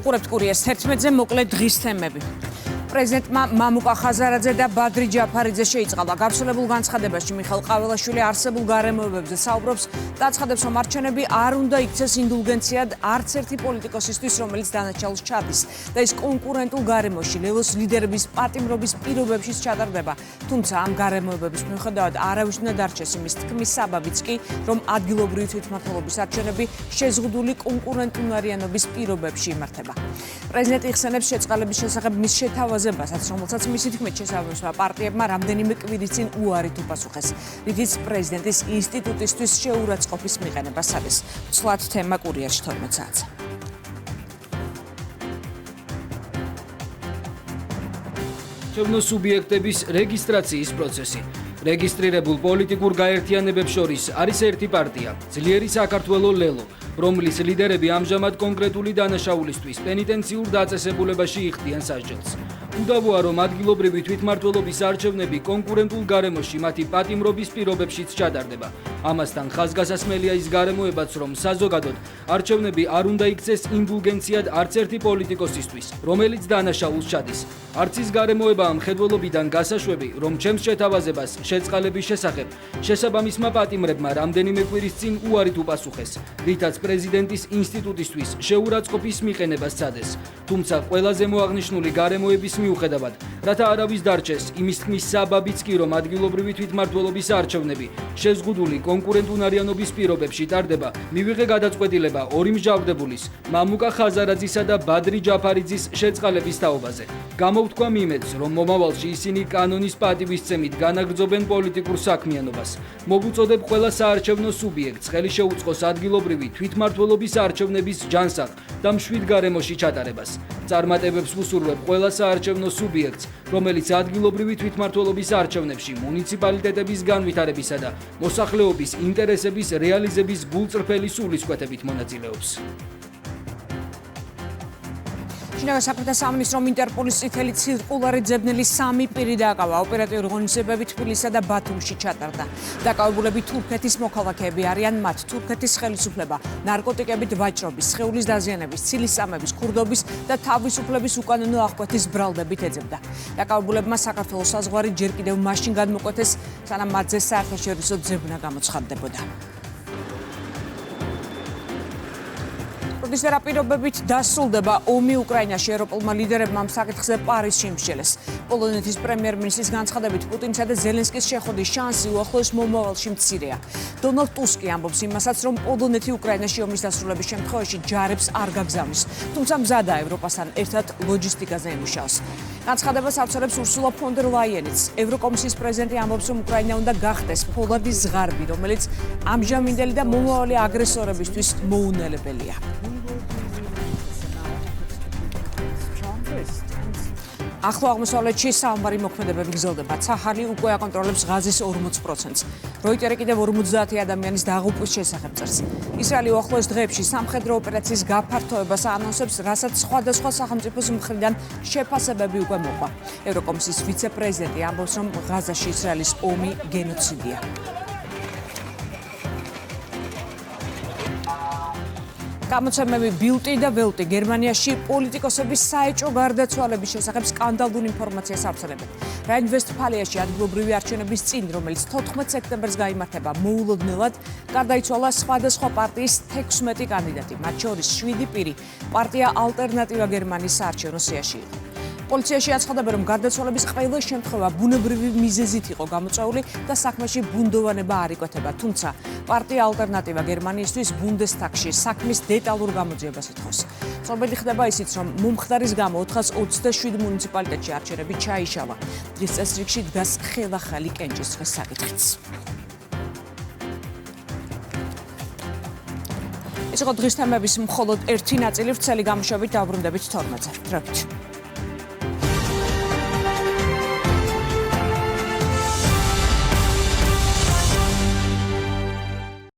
უყურებთ კურიერს 11-ზე მოკლე დღის თემები. პრეზიდენტმა მამუკა ხაზარაძე და ბადრი ჯაფარიძე შეიწყალა გავრცელებულ განცხადებაში მიხეილ ყაველაშვილი არსებულ გარემოებებზე საუბრობს და აცხადებს, რომ არჩევნები არ უნდა იქცეს ინდულგენციად არც ერთი პოლიტიკოსისთვის, რომელიც დანაშაულს ჩადის და ის კონკურენტულ გარემოში ლევოს ლიდერების პატიმრობის პირობებშიც ჩატარდება. თუმცა ამ გარემოებების მიუხედავად არავის უნდა დარჩეს იმის თქმის საბაბიც კი, რომ ადგილობრივი თვითმმართველობის არჩევნები შეზღუდული კონკურენტუნარიანობის პირობებში იმართება. პრეზიდენტი იხსენებს შეწყალების შესახებ მის შეთავაზებასაც, რომელსაც მისი თქმით შესაბამისმა პარტიებმა რამდენიმე კვირის წინ უარით უპასუხეს, რითიც პრეზიდენტის ინსტიტუტისთვის შეურაცხყოფის მიყენება სცადეს. ცვლად თემა კურიერში 12 საათზე. არჩევნო სუბიექტების რეგისტრაციის პროცესი. რეგისტრირებულ პოლიტიკურ გაერთიანებებს შორის არის ერთი პარტია, ძლიერი საქართველო ლელო, რომლის ლიდერები ამჟამად კონკრეტული დანაშაულისთვის პენიტენციურ დაწესებულებაში იხდიან სასჯელს. უდავოა, რომ ადგილობრივი თვითმმართველობის არჩევნები კონკურენტულ გარემოში მათი პატიმრობის პირობებშიც ჩატარდება. ამასთან ხაზგასასმელია ის გარემოებაც, რომ საზოგადოდ არჩევნები არ უნდა იქცეს ინდულგენციად არც ერთი პოლიტიკოსისთვის, რომელიც დანაშაულს ჩადის. არც ის გარემოებაა მხედველობიდან გასაშვები, რომ ჩემს შეთავაზებას შეწყალების შესახებ შესაბამისმა პატიმრებმა რამდენიმე კვირის წინ უარით უპასუხეს, რითაც პრეზიდენტის ინსტიტუტისთვის შეურაცხყოფის მიყენება სცადეს. თუმცა ყველაზე მოაღნიშნული გარემოების მიუხედავად, რათა არავის დარჩეს, იმის თქმის საბაბიც კი, რომ ადგილობრივი თვითმმართველობის არჩევნები შეზღუდული კონკურენტუნარიანობის პირობებში ტარდება, მივიღე გადაწყვეტილება ორი მსჯავრდებულის, მამუკა ხაზარაძისა და ბადრი ჯაფარიძის შეწყალების თაობაზე. გამოვთქვა იმედს, რომ მომავალში ისინი კანონის პატივისცემით განაგრძობენ პოლიტიკურ საქმიანობას. მოვუწოდებ ყველა საარჩევნო სუბიექტს ხელი შეუწყოს ადგილობრივი თვითმმართველობის არჩევნების ჯანსაღ და მშვიდ გარემოში ჩატარებას. წარმატებებს ვუსურვებ ყველა საარჩევნო სუბიექტს, რომელიც ადგილობრივი თვითმმართველობის არჩევნებში მუნიციპალიტეტების განვითარებისა და მოსახლეობის ინტერესების რეალიზების გულწრფელი სულისკვეთებით მონაწილეობს. შინაგან საქმეთა სამინისტრომ ინტერპოლის წითელი ცირკულარი ძებნელი 3 პირი დააკავა. ოპერატიული ღონისძიებები თბილისსა და ბათუმში ჩატარდა. დაკავებულები თურქეთის მოქალაქეები არიან, მათ თურქეთის ხელისუფლება ნარკოტიკებით ვაჭრობის, სხეულის დაზიანების, ცილისწამების, ქურდობის და თავისუფლების უკანონო აღკვეთის ბრალდებით ეძებდა. დაკავებულებმა საქართველოს საზღვარი ჯერ კიდევ მაშინ გადმოკვეთეს, სანამ მათზე საერთაშორისო ძებნა გამოცხადდებოდა. პროტესტერა პირობებით დასრულდება ომი უკრაინაში. ევროპულმა ლიდერებმა ამ საკითხზე პარიზში იმსჯელეს. პოლონეთის პრემიერ-მინისტრის განცხადებით, პუტინსა და ზელენსკის შეხვედრის შანსი უახლოეს მომავალში მცირეა. დონალდ ტუსკი ამბობს იმასაც, რომ პოლონეთი უკრაინაში ომის დასრულების შემთხვევაში ჯარებს არ გაგზავნის, თუმცა მზადაა ევროპასთან ერთად ლოჯისტიკაზე იმუშაოს. განცხადებას ავრცელებს ურსულა ფონ დერ ლაიენიც. ევროკომისიის პრეზიდენტი ამბობს, რომ უკრაინა უნდა გახდეს ფოლადის ზღარბი, რომელიც ამჟამინდელი და მომავალი აგრესორებისთვის მოუნელებელია. ახლო აღმოსავლეთში საომარი მოქმედებები გრძელდება. ცაჰალი უკვე აკონტროლებს ღაზის 40%-ს. როიტერი კიდევ 50 ადამიანის დაღუპვის შესახებ წერს. ისრაელი უახლოეს დღეებში სამხედრო ოპერაციის გაფართოებას აანონსებს, რასაც სხვადასხვა სახელმწიფოს მხრიდან შეფასებები უკვე მოყვა. ევროკომისიის ვიცე-პრეზიდენტი ამბობს, რომ ღაზაში ისრაელის ომი გენოციდია. გამოცემები ბილტი და ველტი გერმანიაში პოლიტიკოსების საეჭვო გარდაცვალების შესახებ სკანდალურ ინფორმაციას ავრცელებენ. რაინ-ვესტფალიაში ადგილობრივი არჩევნების წინ, რომელიც 14 სექტემბერს გაიმართება, მოულოდნელად გარდაიცვალა სხვადასხვა პარტიის 16 კანდიდატი, მათ შორის 7 პირი პარტია ალტერნატივა გერმანიის საარჩევნო სიაში იყო. პოლიციაში აცხადებენ, რომ გარდაცვალების ყველა შემთხვევა ბუნებრივი მიზეზით იყო გამოწვეული და საქმეში ბუნდოვანება არ იკვეთება. თუმცა პარტია ალტერნატივა გერმანიისთვის ბუნდესტაგში საქმის დეტალურ გამოძიებას ითხოვს. ცნობილი ხდება ისიც, რომ მომხდარის გამო 427 მუნიციპალიტეტში არჩევნები ჩაიშალა. დღის წესრიგში დგას ხელახალი კენჭისყრის საკითხიც. ეს იყო დღის თემების მხოლოდ ერთი ნაწილი. ვრცელი გამოშვებით დავბრუნდებით 12-ზე. დროებით.